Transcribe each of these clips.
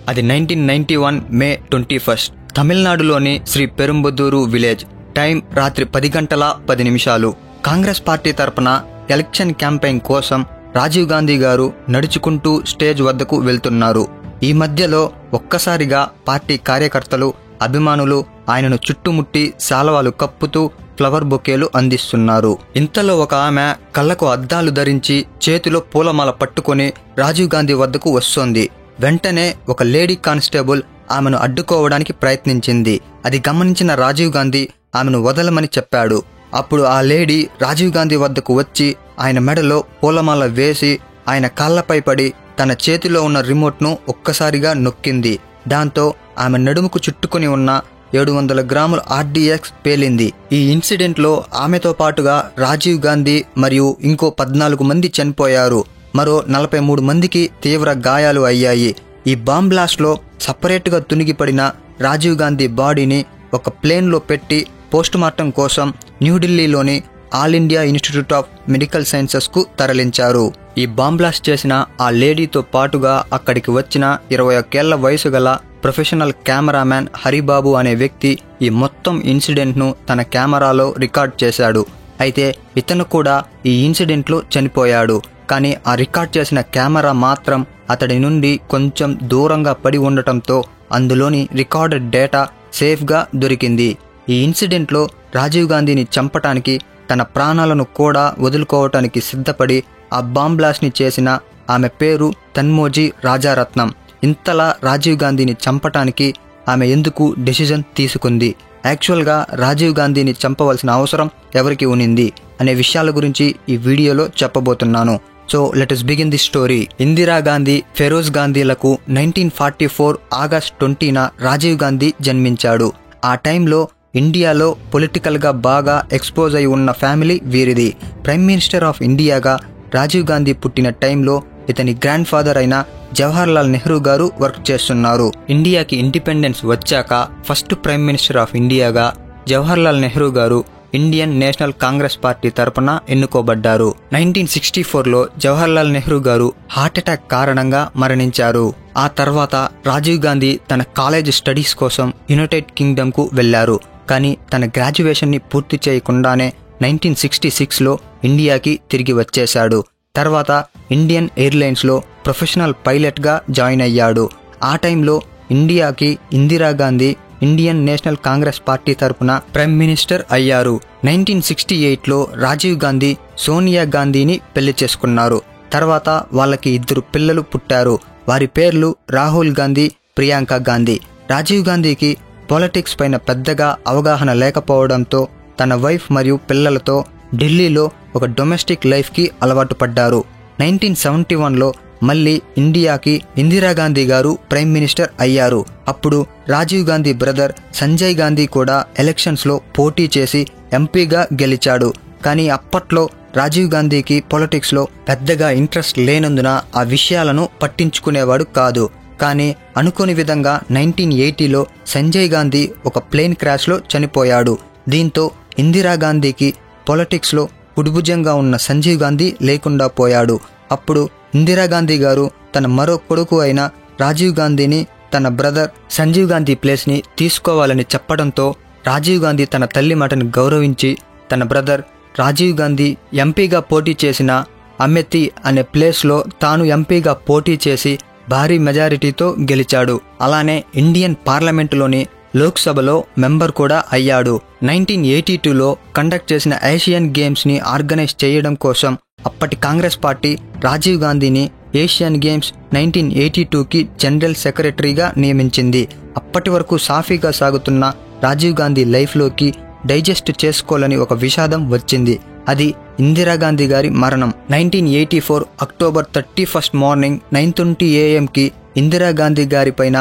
అది 1991 మే 21. తమిళనాడులోని Shri పెరుంబదూరు village. Time రాత్రి 10:10. కాంగ్రెస్ పార్టీ తరపున ఎలక్షన్ క్యాంపెయిన్ కోసం రాజీవ్ గాంధీ గారు నడుచుకుంటూ స్టేజ్ వద్దకు వెళ్తున్నారు. ఈ మధ్యలో ఒక్కసారిగా పార్టీ కార్యకర్తలు, అభిమానులు ఆయనను చుట్టుముట్టి శాలువాలు కప్పుతూ ఫ్లవర్ బొకేలు అందిస్తున్నారు. ఇంతలో ఒక ఆమె కళ్లకు అద్దాలు ధరించి చేతిలో పూలమాల పట్టుకొని రాజీవ్ గాంధీ వద్దకు వస్తోంది. వెంటనే ఒక లేడీ కానిస్టేబుల్ ఆమెను అడ్డుకోవడానికి ప్రయత్నించింది. అది గమనించిన రాజీవ్ గాంధీ ఆమెను వదలమని చెప్పాడు. అప్పుడు ఆ లేడీ రాజీవ్ గాంధీ వద్దకు వచ్చి ఆయన మెడలో పూలమాల వేసి ఆయన కాళ్లపై పడి తన చేతిలో ఉన్న రిమోట్ను ఒక్కసారిగా నొక్కింది. దాంతో ఆమె నడుముకు చుట్టుకుని ఉన్న 700 గ్రాముల RDX పేలింది. ఈ ఇన్సిడెంట్లో ఆమెతో పాటుగా రాజీవ్ గాంధీ మరియు ఇంకో 14 మంది చనిపోయారు. మరో 43 మందికి తీవ్ర గాయాలు అయ్యాయి. ఈ బాంబ్ బ్లాస్ట్లో సపరేట్గా తునిగిపడిన రాజీవ్ గాంధీ బాడీని ఒక ప్లేన్లో పెట్టి పోస్టుమార్టం కోసం న్యూఢిల్లీలోని all India institute of medical సైన్సెస్కు తరలించారు. ఈ బాంబ్ బ్లాస్ట్ చేసిన ఆ లేడీతో పాటుగా అక్కడికి వచ్చిన 21 ఏళ్ల వయసు గల ప్రొఫెషనల్ కెమెరామ్యాన్ హరిబాబు అనే వ్యక్తి ఈ మొత్తం ఇన్సిడెంట్ను తన కెమెరాలో రికార్డ్ చేశాడు. అయితే ఇతను కూడా ఈ ఇన్సిడెంట్లో చనిపోయాడు. కానీ ఆ రికార్డ్ చేసిన కెమెరా మాత్రం అతడి నుండి కొంచెం దూరంగా పడి ఉండటంతో అందులోని రికార్డెడ్ డేటా సేఫ్గా దొరికింది. ఈ ఇన్సిడెంట్లో రాజీవ్ గాంధీని చంపటానికి, తన ప్రాణాలను కూడా వదులుకోవటానికి సిద్ధపడి ఆ బాంబ్ బ్లాస్ట్ని చేసిన ఆమె పేరు తన్మోజీ రాజారత్నం. ఇంతలా రాజీవ్ గాంధీని చంపటానికి ఆమె ఎందుకు డెసిజన్ తీసుకుంది, యాక్చువల్గా రాజీవ్ గాంధీని చంపవలసిన అవసరం ఎవరికి ఉనింది అనే విషయాల గురించి ఈ వీడియోలో చెప్పబోతున్నాను. So let us begin the story. Indira Gandhi, Feroze గాంధీలకు 1944 ఆగస్ట్ 20న రాజీవ్ గాంధీ జన్మించాడు. ఆ టైంలో ఇండియాలో పొలిటికల్గా బాగా ఎక్స్పోజ్ అయి ఉన్న ఫ్యామిలీ వీరిది. ప్రైమ్ మినిస్టర్ ఆఫ్ ఇండియాగా రాజీవ్ గాంధీ పుట్టిన టైంలో ఇతని గ్రాండ్ ఫాదర్ అయిన జవహర్లాల్ నెహ్రూ గారు వర్క్ చేస్తున్నారు. ఇండియాకి ఇండిపెండెన్స్ వచ్చాక ఫస్ట్ ప్రైమ్ మినిస్టర్ ఆఫ్ ఇండియాగా జవహర్లాల్ నెహ్రూ గారు ఇండియన్ నేషనల్ కాంగ్రెస్ పార్టీ తరపున ఎన్నుకోబడ్డారు. 1964లో జవహర్లాల్ నెహ్రూ గారు హార్ట్ అటాక్ కారణంగా మరణించారు. ఆ తర్వాత రాజీవ్ గాంధీ తన కాలేజ్ స్టడీస్ కోసం యునైటెడ్ కింగ్డమ్కు వెళ్లారు. కానీ తన గ్రాడ్యుయేషన్ని పూర్తి చేయకుండానే 1966లో ఇండియాకి తిరిగి వచ్చేశాడు. తర్వాత ఇండియన్ ఎయిర్లైన్స్లో ప్రొఫెషనల్ పైలట్గా జాయిన్ అయ్యాడు. ఆ టైంలో ఇండియాకి Indira Gandhi Indian national Congress party తరపున ప్రైమ్ మినిస్టర్ అయ్యారు. 1968లో రాజీవ్ గాంధీ సోనియా గాంధీని పెళ్లి చేసుకున్నారు. తర్వాత వాళ్ళకి 2 పిల్లలు పుట్టారు. వారి పేర్లు రాహుల్ గాంధీ, ప్రియాంక గాంధీ. రాజీవ్ గాంధీకి పాలిటిక్స్ పైన పెద్దగా అవగాహన లేకపోవడంతో తన వైఫ్ మరియు పిల్లలతో ఢిల్లీలో ఒక డొమెస్టిక్ లైఫ్కి అలవాటు పడ్డారు. 1971లో మళ్ళీ ఇండియాకి ఇందిరాగాంధీ గారు ప్రైమ్ మినిస్టర్ అయ్యారు. అప్పుడు రాజీవ్ గాంధీ బ్రదర్ సంజయ్ గాంధీ కూడా ఎలక్షన్స్లో పోటీ చేసి ఎంపీగా గెలిచాడు. కానీ అప్పట్లో రాజీవ్ గాంధీకి పొలిటిక్స్లో పెద్దగా ఇంట్రెస్ట్ లేనందున ఆ విషయాలను పట్టించుకునేవాడు కాదు. కానీ అనుకోని విధంగా 1980లో సంజయ్ గాంధీ ఒక ప్లేన్ క్రాష్లో చనిపోయాడు. దీంతో ఇందిరాగాంధీకి పొలిటిక్స్లో కుడిభుజంగా ఉన్న సంజీవ్ గాంధీ లేకుండా పోయాడు. అప్పుడు ఇందిరాగాంధీ గారు తన మరో కొడుకు అయిన రాజీవ్ గాంధీని తన బ్రదర్ సంజీవ్ గాంధీ ప్లేస్ని తీసుకోవాలని చెప్పడంతో రాజీవ్ గాంధీ తన తల్లి మాటను గౌరవించి తన బ్రదర్ రాజీవ్ గాంధీ ఎంపీగా పోటీ చేసిన అమేథీ అనే ప్లేస్లో తాను ఎంపీగా పోటీ చేసి భారీ మెజారిటీతో గెలిచాడు. అలానే ఇండియన్ పార్లమెంటులోని లోక్సభలో మెంబర్ కూడా అయ్యాడు. 1982లో కండక్ట్ చేసిన ఏషియన్ గేమ్స్ని ఆర్గనైజ్ చేయడం కోసం అప్పటి కాంగ్రెస్ పార్టీ రాజీవ్ గాంధీని ఏషియన్ గేమ్స్ 1982కి జనరల్ సెక్రటరీగా నియమించింది. అప్పటి వరకు సాఫీగా సాగుతున్న రాజీవ్ గాంధీ లైఫ్లోకి డైజెస్ట్ చేసుకోవాలని ఒక విషాదం వచ్చింది. అది ఇందిరాగాంధీ గారి మరణం. 1984 అక్టోబర్ 31 మార్నింగ్ 9:20 AM ఇందిరాగాంధీ గారి పైన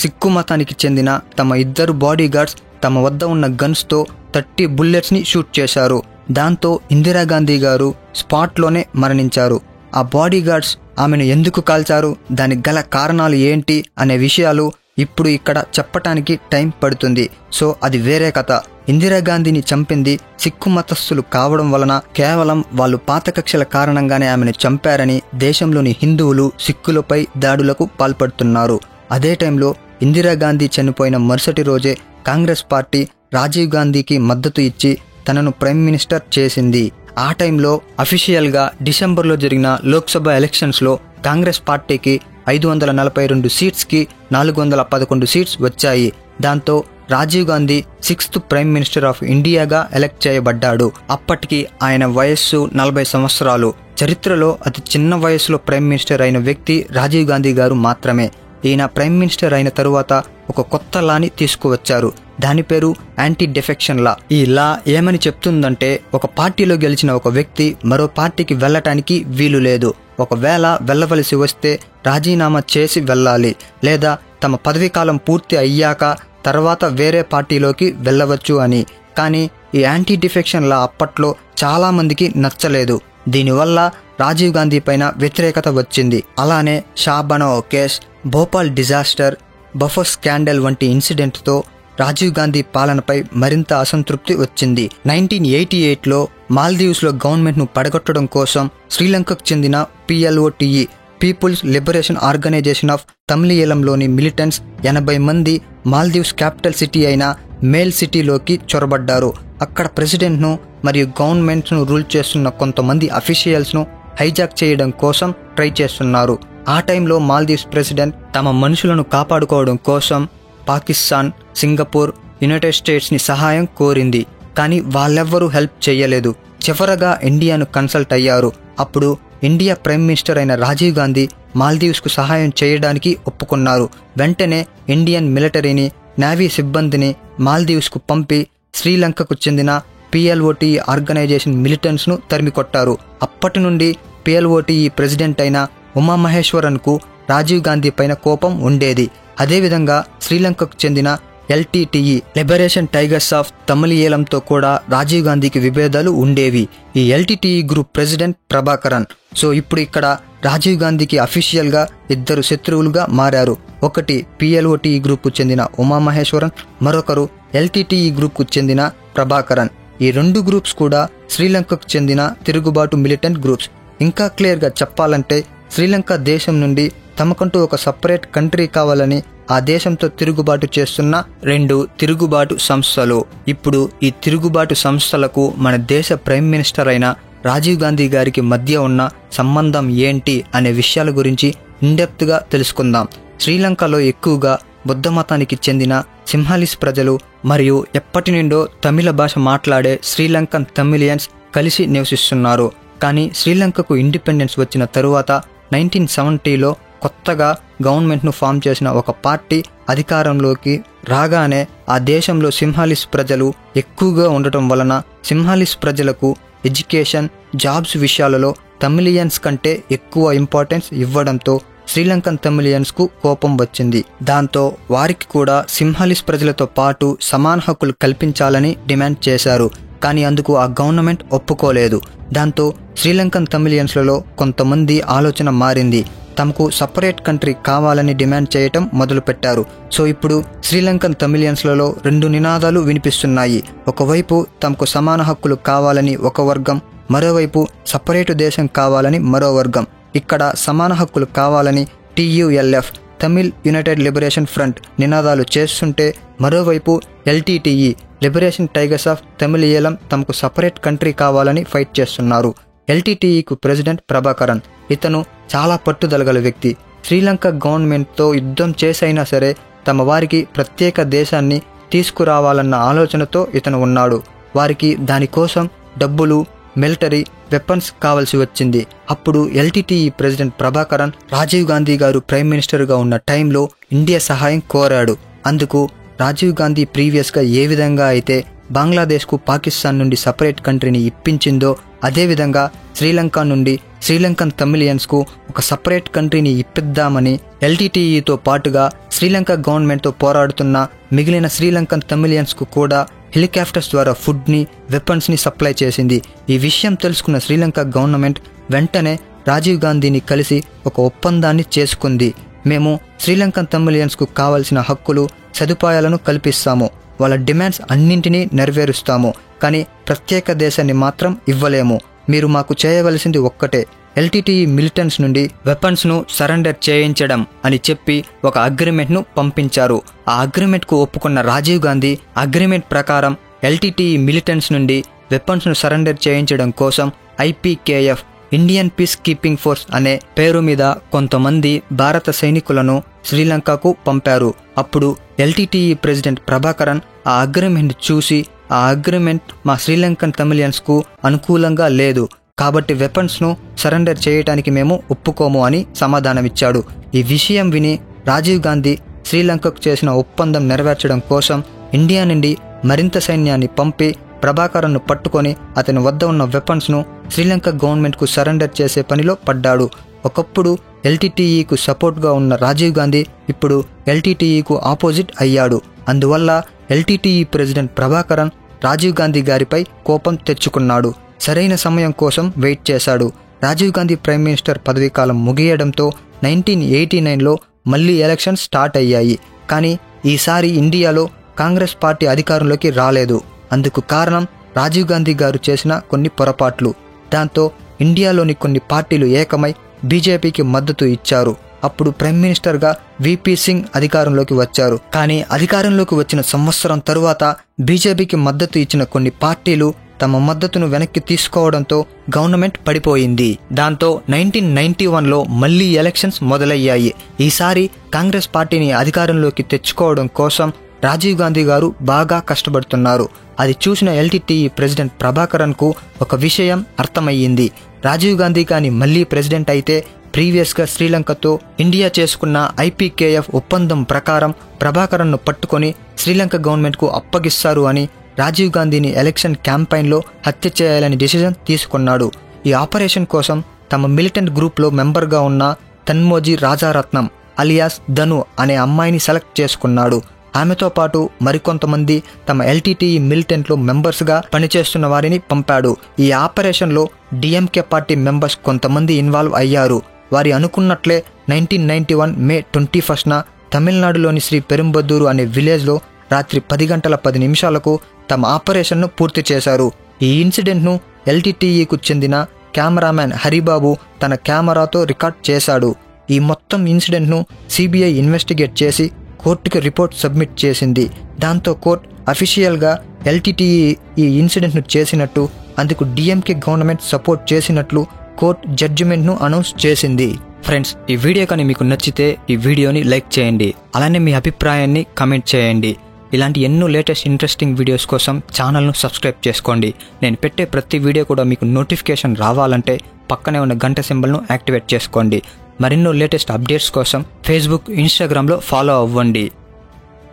సిక్కు మతానికి చెందిన తమ 2 బాడీ గార్డ్స్ తమ వద్ద ఉన్న గన్స్తో 30 బుల్లెట్స్ని షూట్ చేశారు. దాంతో ఇందిరాగాంధీ గారు స్పాట్లోనే మరణించారు. ఆ బాడీ గార్డ్స్ ఆమెను ఎందుకు కాల్చారు, దానికి గల కారణాలు ఏంటి అనే విషయాలు ఇప్పుడు ఇక్కడ చెప్పటానికి టైం పడుతుంది. సో అది వేరే కథ. ఇందిరాగాంధీని చంపింది సిక్కు మతస్థులు కావడం వలన కేవలం వాళ్ళు పాత కక్షల కారణంగానే ఆమెను చంపారని దేశంలోని హిందువులు సిక్కులపై దాడులకు పాల్పడుతున్నారు. అదే టైంలో ఇందిరాగాంధీ చనిపోయిన మరుసటి రోజే కాంగ్రెస్ పార్టీ రాజీవ్ గాంధీకి మద్దతు ఇచ్చి తనను ప్రైమ్ మినిస్టర్ చేసింది. ఆ టైంలో అఫీషియల్గా డిసెంబర్లో జరిగిన లోక్సభ ఎలక్షన్స్లో కాంగ్రెస్ పార్టీకి 542 సీట్స్కి 411 సీట్స్ వచ్చాయి. దాంతో Rajiv Gandhi 6th prime minister of ఇండియాగా ఎలక్ట్ చేయబడ్డాడు. అప్పటికి ఆయన వయస్సు 40 సంవత్సరాలు. చరిత్రలో అతి చిన్న వయసులో ప్రైమ్ మినిస్టర్ అయిన వ్యక్తి రాజీవ్ గాంధీ గారు మాత్రమే. ఈయన ప్రైమ్ మినిస్టర్ అయిన తరువాత ఒక కొత్త లాని తీసుకువచ్చారు. దాని పేరు యాంటీ డిఫెక్షన్ లా. ఈ లా ఏమని చెప్తుందంటే, ఒక పార్టీలో గెలిచిన ఒక వ్యక్తి మరో పార్టీకి వెళ్ళటానికి వీలు లేదు. ఒకవేళ వెళ్ళవలసి వస్తే రాజీనామా చేసి వెళ్ళాలి, లేదా తమ పదవీకాలం పూర్తి అయ్యాక తర్వాత వేరే పార్టీలోకి వెళ్ళవచ్చు అని. కానీ ఈ యాంటీ డిఫెక్షన్ లా అప్పట్లో చాలా మందికి నచ్చలేదు. దీనివల్ల రాజీవ్ గాంధీ పైన వ్యతిరేకత వచ్చింది. అలానే Shah Bano case, Bhopal disaster, Bofors scandal వంటి ఇన్సిడెంట్తో రాజీవ్ గాంధీ పాలనపై మరింత అసంతృప్తి వచ్చింది. 1988లో మాల్దీవ్స్లో గవర్నమెంట్ను పడగొట్టడం కోసం శ్రీలంకకు చెందిన PLOTE, people's liberation organisation of తమిళీయంలోని మిలిటెంట్స్ 80 మంది మాల్దీవ్స్ క్యాపిటల్ సిటీ అయిన మేల్ సిటీలోకి చొరబడ్డారు. అక్కడ ప్రెసిడెంట్ను మరియు గవర్నమెంట్ను రూల్ చేస్తున్న కొంతమంది అఫీషియల్స్ను హైజాక్ చేయడం కోసం ట్రై చేస్తున్నారు. ఆ టైంలో మాల్దీవ్స్ ప్రెసిడెంట్ తమ మనుషులను కాపాడుకోవడం కోసం పాకిస్తాన్, సింగపూర్, యునైటెడ్ స్టేట్స్ని సహాయం కోరింది. కానీ వాళ్ళెవ్వరూ హెల్ప్ చేయలేదు. చివరగా ఇండియాను కన్సల్ట్ అయ్యారు. అప్పుడు ఇండియా ప్రైమ్ మినిస్టర్ అయిన రాజీవ్ గాంధీ మాల్దీవ్స్కు సహాయం చేయడానికి ఒప్పుకున్నారు. వెంటనే ఇండియన్ మిలిటరీని, నేవీ సిబ్బందిని మాల్దీవ్స్కు పంపి శ్రీలంకకు చెందిన PLOTE ఆర్గనైజేషన్ మిలిటెంట్స్ను తరిమికొట్టారు. అప్పటి నుండి PLOTE ప్రెసిడెంట్ అయిన ఉమామహేశ్వరన్కు రాజీవ్ గాంధీ పైన కోపం ఉండేది. అదేవిధంగా శ్రీలంకకు చెందిన LTTE, లిబరేషన్ టైగర్స్ ఆఫ్ తమిళీయంతో కూడా రాజీవ్ గాంధీకి విభేదాలు ఉండేవి. ఈ LTTE group president Prabhakaran. So ఇప్పుడు ఇక్కడ రాజీవ్ గాంధీకి అఫీషియల్గా 2 శత్రువులుగా మారారు. ఒకటి PLOTE గ్రూప్కు చెందిన ఉమామహేశ్వరన్, మరొకరు LTTE గ్రూప్కు చెందిన ప్రభాకరన్. ఈ 2 గ్రూప్స్ కూడా శ్రీలంకకు చెందిన తిరుగుబాటు మిలిటెంట్ గ్రూప్స్. ఇంకా క్లియర్గా చెప్పాలంటే, శ్రీలంక దేశం నుండి తమకంటూ ఒక సపరేట్ కంట్రీ కావాలని ఆ దేశంతో తిరుగుబాటు చేస్తున్న 2 తిరుగుబాటు సంస్థలు. ఇప్పుడు ఈ తిరుగుబాటు సంస్థలకు మన దేశ ప్రైమ్ మినిస్టర్ అయిన రాజీవ్ గాంధీ గారికి మధ్య ఉన్న సంబంధం ఏంటి అనే విషయాల గురించి ఇన్డెప్త్గా తెలుసుకుందాం. శ్రీలంకలో ఎక్కువగా బుద్ధ మతానికి చెందిన సింహాలీస్ ప్రజలు మరియు ఎప్పటి నుండో తమిళ భాష మాట్లాడే శ్రీలంకన్ తమిళియన్స్ కలిసి నివసిస్తున్నారు. కానీ శ్రీలంకకు ఇండిపెండెన్స్ వచ్చిన తరువాత 1970లో కొత్తగా గవర్నమెంట్ను ఫామ్ చేసిన ఒక పార్టీ అధికారంలోకి రాగానే ఆ దేశంలో సింహాలీస్ ప్రజలు ఎక్కువగా ఉండటం వలన సింహాలీస్ ప్రజలకు ఎడ్యుకేషన్, జాబ్స్ విషయాలలో తమిళియన్స్ కంటే ఎక్కువ ఇంపార్టెన్స్ ఇవ్వడంతో శ్రీలంకన్ తమిళియన్స్కు కోపం వచ్చింది. దాంతో వారికి కూడా సింహాలీస్ ప్రజలతో పాటు సమాన హక్కులు కల్పించాలని డిమాండ్ చేశారు. కానీ అందుకు ఆ గవర్నమెంట్ ఒప్పుకోలేదు. దాంతో శ్రీలంకన్ తమిళియన్స్లలో కొంతమంది ఆలోచన మారింది. తమకు సపరేట్ కంట్రీ కావాలని డిమాండ్ చేయటం మొదలుపెట్టారు. సో ఇప్పుడు శ్రీలంకన్ తమిళియన్స్లలో 2 నినాదాలు వినిపిస్తున్నాయి. ఒకవైపు తమకు సమాన హక్కులు కావాలని ఒక వర్గం, మరోవైపు సపరేటు దేశం కావాలని మరో వర్గం. ఇక్కడ సమాన హక్కులు కావాలని TULF, Tamil United liberation front నినాదాలు చేస్తుంటే, మరోవైపు LTTE, లిబరేషన్ టైగర్స్ ఆఫ్ తమిళీయం తమకు సపరేట్ కంట్రీ కావాలని ఫైట్ చేస్తున్నారు. LTTEకు ప్రెసిడెంట్ ప్రభాకరన్. ఇతను చాలా పట్టుదలగల వ్యక్తి. శ్రీలంక గవర్నమెంట్తో యుద్ధం చేసైనా సరే తమ వారికి ప్రత్యేక దేశాన్ని తీసుకురావాలన్న ఆలోచనతో ఇతను ఉన్నాడు. వారికి దానికోసం డబ్బులు, మిలిటరీ, వెపన్స్ కావాల్సి వచ్చింది. అప్పుడు LTTE ప్రెసిడెంట్ ప్రభాకరన్ రాజీవ్ గాంధీ గారు ప్రైమ్ మినిస్టర్గా ఉన్న టైంలో ఇండియా సహాయం కోరాడు. అందుకు రాజీవ్ గాంధీ ప్రీవియస్గా ఏ విధంగా అయితే బంగ్లాదేశ్కు పాకిస్తాన్ నుండి సపరేట్ కంట్రీని ఇప్పించిందో, అదేవిధంగా శ్రీలంక నుండి శ్రీలంకన్ తమిళియన్స్కు ఒక సపరేట్ కంట్రీని ఇప్పిద్దామని LTTEతో పాటుగా శ్రీలంక గవర్నమెంట్తో పోరాడుతున్న మిగిలిన శ్రీలంకన్ తమిళియన్స్కు కూడా హెలికాప్టర్స్ ద్వారా ఫుడ్ని, వెపన్స్ని సప్లై చేసింది. ఈ విషయం తెలుసుకున్న శ్రీలంక గవర్నమెంట్ వెంటనే రాజీవ్ గాంధీని కలిసి ఒక ఒప్పందాన్ని చేసుకుంది. మేము శ్రీలంకన్ తమిళియన్స్కు కావలసిన హక్కులు, సదుపాయాలను కల్పిస్తాము, వాళ్ళ డిమాండ్స్ అన్నింటినీ నెరవేరుస్తాము, కానీ ప్రత్యేక దేశాన్ని మాత్రం ఇవ్వలేము. మీరు మాకు చేయవలసింది ఒక్కటే, ఎల్టీటీఈ మిలిటెంట్స్ నుండి వెపన్స్ ను సరెండర్ చేయించడం అని చెప్పి ఒక అగ్రిమెంట్ ను పంపించారు. ఆ అగ్రిమెంట్ కు ఒప్పుకున్న రాజీవ్ గాంధీ అగ్రిమెంట్ ప్రకారం ఎల్టీటీఈ మిలిటెంట్స్ నుండి వెపన్స్ ను సరెండర్ చేయించడం కోసం IPKF Indian piece keeping force అనే పేరు మీద కొంతమంది భారత సైనికులను శ్రీలంకకు పంపారు. అప్పుడు ఎల్టీటీఈ ప్రెసిడెంట్ ప్రభాకరన్ ఆ అగ్రిమెంట్ చూసి ఆ అగ్రిమెంట్ మా శ్రీలంకన్ తమిళియన్స్ కు అనుకూలంగా లేదు, కాబట్టి వెపన్స్ ను సరెండర్ చేయడానికి మేము ఒప్పుకోము అని సమాధానమిచ్చాడు. ఈ విషయం విని రాజీవ్ గాంధీ శ్రీలంకకు చేసిన ఒప్పందం నెరవేర్చడం కోసం ఇండియా నుండి మరింత సైన్యాన్ని పంపి ప్రభాకరన్ను పట్టుకొని అతని వద్ద ఉన్న వెపన్స్ ను శ్రీలంక గవర్నమెంట్ కు సరెండర్ చేసే పనిలో పడ్డాడు. ఒకప్పుడు ఎల్టీటీఈకు సపోర్ట్ గా ఉన్న రాజీవ్ గాంధీ ఇప్పుడు ఎల్టీటీఈకు ఆపోజిట్ అయ్యాడు. అందువల్ల ఎల్టీటీఈ ప్రెసిడెంట్ ప్రభాకరన్ రాజీవ్ గాంధీ గారిపై కోపం తెచ్చుకున్నాడు. సరైన సమయం కోసం వెయిట్ చేశాడు. రాజీవ్ గాంధీ ప్రైమ్ మినిస్టర్ పదవీకాలం ముగియడంతో 1989లో మళ్లీ ఎలక్షన్ స్టార్ట్ అయ్యాయి. కానీ ఈసారి ఇండియాలో కాంగ్రెస్ పార్టీ అధికారంలోకి రాలేదు. అందుకు కారణం రాజీవ్ గాంధీ గారు చేసిన కొన్ని పొరపాట్లు. దాంతో ఇండియాలోని కొన్ని పార్టీలు ఏకమై బీజేపీకి మద్దతు ఇచ్చారు. అప్పుడు ప్రైమ్ మినిస్టర్గా విపి సింగ్ అధికారంలోకి వచ్చారు. కానీ అధికారంలోకి వచ్చిన సంవత్సరం తరువాత బీజేపీకి మద్దతు ఇచ్చిన కొన్ని పార్టీలు తమ మద్దతును వెనక్కి తీసుకోవడంతో గవర్నమెంట్ పడిపోయింది. దాంతో 1991లో మళ్లీ ఎలక్షన్స్ మొదలయ్యాయి. ఈసారి కాంగ్రెస్ పార్టీని అధికారంలోకి తెచ్చుకోవడం కోసం రాజీవ్ గాంధీ గారు బాగా కష్టపడుతున్నారు. అది చూసిన ఎల్టీటీఈ ప్రెసిడెంట్ ప్రభాకరన్ కు ఒక విషయం అర్థమయ్యింది. రాజీవ్ గాంధీ కానీ మళ్లీ ప్రెసిడెంట్ అయితే ప్రీవియస్ గా శ్రీలంకతో ఇండియా చేసుకున్న ఐపీకేఎఫ్ ఒప్పందం ప్రకారం ప్రభాకరన్ ను పట్టుకొని శ్రీలంక గవర్నమెంట్ కు అప్పగిస్తారు అని రాజీవ్ గాంధీని ఎలక్షన్ క్యాంపెయిన్ లో హత్య చేయాలని డిసిజన్ తీసుకున్నాడు. ఈ ఆపరేషన్ కోసం తమ మిలిటెంట్ గ్రూప్ లో మెంబర్ గా ఉన్న తన్మోజీ రాజారత్నం అలియాస్ ధను అనే అమ్మాయిని సెలెక్ట్ చేసుకున్నాడు. ఆమెతో పాటు మరికొంతమంది తమ ఎల్టీటీఈ మిలిటెంట్ లో మెంబర్స్ గా పనిచేస్తున్న వారిని పంపాడు. ఈ ఆపరేషన్ లో డిఎంకే పార్టీ మెంబర్స్ కొంతమంది ఇన్వాల్వ్ అయ్యారు. వారి అనుకున్నట్లే 1991 మే 21న తమిళనాడులోని శ్రీ పెరుంబదూరు అనే విలేజ్ లో రాత్రి 10:10 తమ ఆపరేషన్ ను పూర్తి చేశారు. ఈ ఇన్సిడెంట్ ను ఎల్టీటీఈకు చెందిన కెమెరామ్యాన్ హరిబాబు తన కెమెరాతో రికార్డ్ చేశాడు. ఈ మొత్తం ఇన్సిడెంట్ ను సిబిఐ ఇన్వెస్టిగేట్ చేసి కోర్టుకి రిపోర్ట్ సబ్మిట్ చేసింది. దాంతో కోర్టు అఫీషియల్ గా ఎల్టీటీఈ ఈ ఇన్సిడెంట్ ను చేసినట్టు, అందుకు డిఎంకే గవర్నమెంట్ సపోర్ట్ చేసినట్లు కోర్టు జడ్జిమెంట్ ను అనౌన్స్ చేసింది. ఫ్రెండ్స్, ఈ వీడియో కానీ మీకు నచ్చితే ఈ వీడియోని లైక్ చేయండి. అలానే మీ అభిప్రాయాన్ని కమెంట్ చేయండి. ఇలాంటి ఎన్నో లేటెస్ట్ ఇంట్రెస్టింగ్ వీడియోస్ కోసం ఛానల్ను సబ్స్క్రైబ్ చేసుకోండి. నేను పెట్టే ప్రతి వీడియో కూడా మీకు నోటిఫికేషన్ రావాలంటే పక్కనే ఉన్న గంట సింబల్ను యాక్టివేట్ చేసుకోండి. మరెన్నో లేటెస్ట్ అప్డేట్స్ కోసం ఫేస్బుక్, ఇన్స్టాగ్రామ్లో ఫాలో అవ్వండి.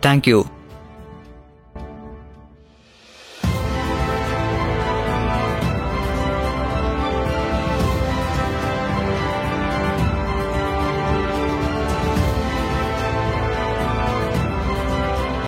Thank you.